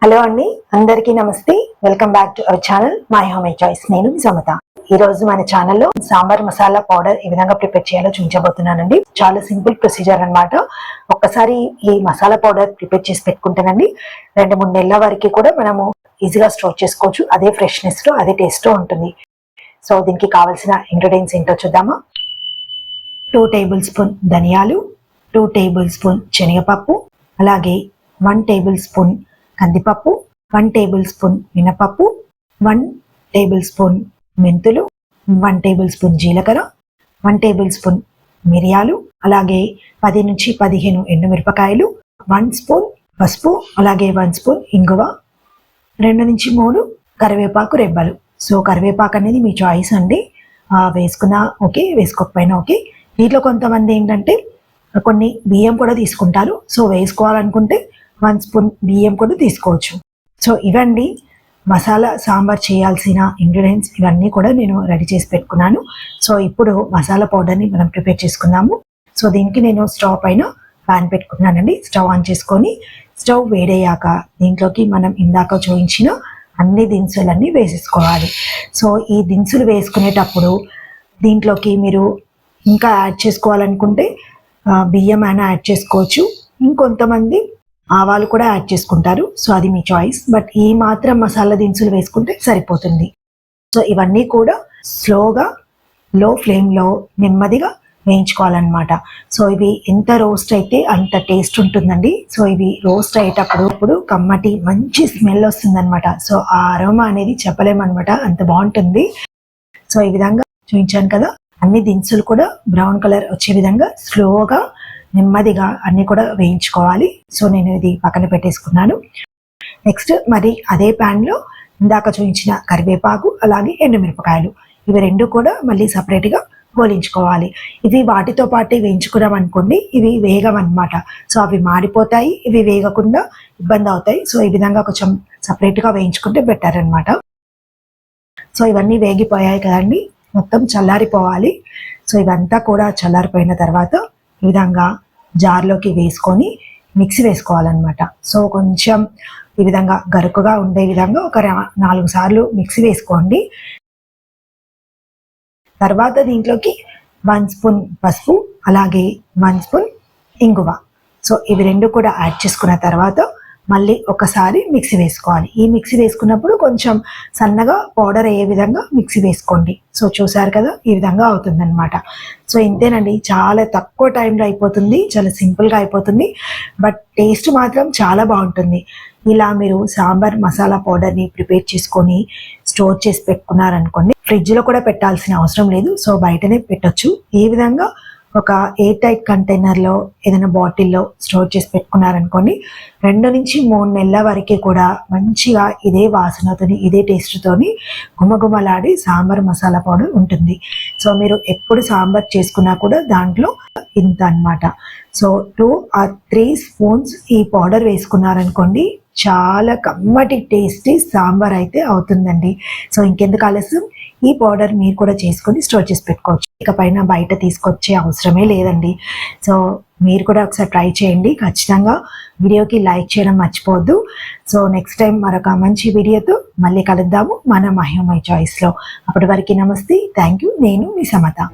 Hello అండి, అందరికీ నమస్తే. Welcome back to our channel my home my choice. నేను మీ సమత. ఈ రోజు మన ఛానల్లో సాంబార్ మసాలా పౌడర్ ఏ విధంగా ప్రిపేర్ చేయాలో చూపించబోతున్నానండి. చాలా సింపుల్ ప్రొసీజర్ అన్నమాట. ఒక్కసారి ఈ మసాలా పౌడర్ ప్రిపేర్ చేసి పెట్టుకుంటానండి 2-3 నెలల వరకు కూడా మనము ఈజీగా స్టోర్ చేసుకోవచ్చు. అదే ఫ్రెష్నెస్ లో అదే టేస్ట్ ఉంటుంది. సో దీనికి కావాల్సిన ఇంగ్రీడియంట్స్ ఏంటో చూద్దామా. 2 టేబుల్ స్పూన్ ధనియాలు, 2 టేబుల్ స్పూన్ శనగపప్పు, అలాగే 1 టేబుల్ స్పూన్ కందిపప్పు, 1 టేబుల్ స్పూన్ మినపప్పు, 1 టేబుల్ స్పూన్ మెంతులు, 1 టేబుల్ స్పూన్ జీలకర్ర, 1 టేబుల్ స్పూన్ మిరియాలు, అలాగే 10 నుంచి 15 ఎండుమిరపకాయలు, 1 స్పూన్ పసుపు, అలాగే 1 స్పూన్ ఇంగువ, 2 నుంచి 3 కరివేపాకు రెబ్బలు. సో కరివేపాకు అనేది మీ చాయిస్ అండి, వేసుకున్నా ఓకే, వేసుకోకపోయినా ఓకే. దీంట్లో కొంతమంది ఏంటంటే కొన్ని బియ్యం కూడా తీసుకుంటారు. సో వేసుకోవాలనుకుంటే 1 స్పూన్ బియ్యం కూడా తీసుకోవచ్చు. సో ఇవండి మసాలా సాంబార్ చేయాల్సిన ఇంగ్రీడియంట్స్. ఇవన్నీ కూడా నేను రెడీ చేసి పెట్టుకున్నాను. సో ఇప్పుడు మసాలా పౌడర్ని మనం ప్రిపేర్ చేసుకుందాము. సో దీనికి నేను స్టవ్ పైన ప్యాన్ పెట్టుకున్నానండి. స్టవ్ ఆన్ చేసుకొని స్టవ్ వేడయ్యాక దీంట్లోకి మనం ఇందాక చూపించిన అన్ని దినుసులన్నీ వేసేసుకోవాలి. సో ఈ దినుసులు వేసుకునేటప్పుడు దీంట్లోకి మీరు ఇంకా యాడ్ చేసుకోవాలనుకుంటే బియ్యం అయినా యాడ్ చేసుకోవచ్చు. ఇంకొంతమంది ఆవాలు కూడా యాడ్ చేసుకుంటారు. సో అది మీ చాయిస్, బట్ ఈ మాత్రం మసాలా దినుసులు వేసుకుంటే సరిపోతుంది. సో ఇవన్నీ కూడా స్లోగా లో ఫ్లేమ్లో నెమ్మదిగా వేయించుకోవాలన్నమాట. సో ఇవి ఎంత రోస్ట్ అయితే అంత టేస్ట్ ఉంటుందండి. సో ఇవి రోస్ట్ అయ్యేటప్పుడు కమ్మటి మంచి స్మెల్ వస్తుందన్నమాట. సో ఆ అరోమా అనేది చెప్పలేమన్నమాట, అంత బాగుంటుంది. సో ఈ విధంగా చూపించాను కదా, అన్ని దినుసులు కూడా బ్రౌన్ కలర్ వచ్చే విధంగా స్లోగా నెమ్మదిగా అన్ని కూడా వేయించుకోవాలి. సో నేను ఇది పక్కన పెట్టేసుకున్నాను. నెక్స్ట్ మరి అదే ప్యాన్లో ఇందాక చూపించిన కరివేపాకు, అలాగే ఎండుమిరపకాయలు, ఇవి 2 కూడా మళ్ళీ సపరేట్గా గోలించుకోవాలి. ఇవి వాటితో పాటు వేయించుకున్నాం అనుకోండి, ఇవి వేగమన్నమాట. సో అవి మాడిపోతాయి, ఇవి వేగకుండా ఇబ్బంది అవుతాయి. సో ఈ విధంగా కొంచెం సపరేట్గా వేయించుకుంటే బెటర్ అనమాట. సో ఇవన్నీ వేగిపోయాయి కదండి, మొత్తం చల్లారిపోవాలి. సో ఇవంతా కూడా చల్లారిపోయిన తర్వాత ఈ విధంగా జార్లోకి వేసుకొని మిక్సీ వేసుకోవాలన్నమాట. సో కొంచెం ఈ విధంగా గరుకుగా ఉండే విధంగా ఒక 4 సార్లు మిక్సీ వేసుకోండి. తర్వాత దీంట్లోకి 1 స్పూన్ పసుపు, అలాగే 1 స్పూన్ ఇంగువ. సో ఇవి 2 కూడా యాడ్ చేసుకున్న తర్వాత మళ్ళీ ఒకసారి మిక్సీ వేసుకోవాలి. ఈ మిక్సీ వేసుకున్నప్పుడు కొంచెం సన్నగా పౌడర్ అయ్యే విధంగా మిక్సీ వేసుకోండి. సో చూసారు కదా, ఈ విధంగా అవుతుందన్నమాట. సో ఇంతేనండి, చాలా తక్కువ టైంలో అయిపోతుంది, చాలా సింపుల్గా అయిపోతుంది, బట్ టేస్ట్ మాత్రం చాలా బాగుంటుంది. ఇలా మీరు సాంబార్ మసాలా పౌడర్ని ప్రిపేర్ చేసుకొని స్టోర్ చేసి పెట్టుకున్నారనుకోండి, ఫ్రిడ్జ్లో కూడా పెట్టాల్సిన అవసరం లేదు. సో బయటనే పెట్టొచ్చు. ఈ విధంగా ఒక ఎయిర్ టైట్ కంటైనర్లో ఏదైనా బాటిల్లో స్టోర్ చేసి పెట్టుకున్నారనుకోండి, 2 నుంచి 3 నెలల వరకు కూడా మంచిగా ఇదే వాసనతోని ఇదే టేస్ట్తోని గుమగుమలాడి సాంబార్ మసాలా పౌడర్ ఉంటుంది. సో మీరు ఎప్పుడు సాంబార్ చేసుకున్నా కూడా దాంట్లో ఇంత అన్నమాట. సో 2 or 3 స్పూన్స్ ఈ పౌడర్ వేసుకున్నారనుకోండి, చాలా కమ్మటి టేస్టీ సాంబార్ అయితే అవుతుందండి. సో ఇంకెందుకు ఆలస్యం, ఈ పౌడర్ మీరు కూడా చేసుకొని స్టోర్ చేసి పెట్టుకోవచ్చు. ఇకపైన బయట తీసుకొచ్చే అవసరమే లేదండి. సో మీరు కూడా ఒకసారి ట్రై చేయండి. ఖచ్చితంగా వీడియోకి లైక్ చేయడం మర్చిపోవద్దు. సో నెక్స్ట్ టైం మరొక మంచి వీడియోతో మళ్ళీ కలుద్దాము మన మై హోమ్ మై చాయిస్లో. అప్పటి వరకు నమస్తే, థ్యాంక్ యూ. నేను మీ సమత.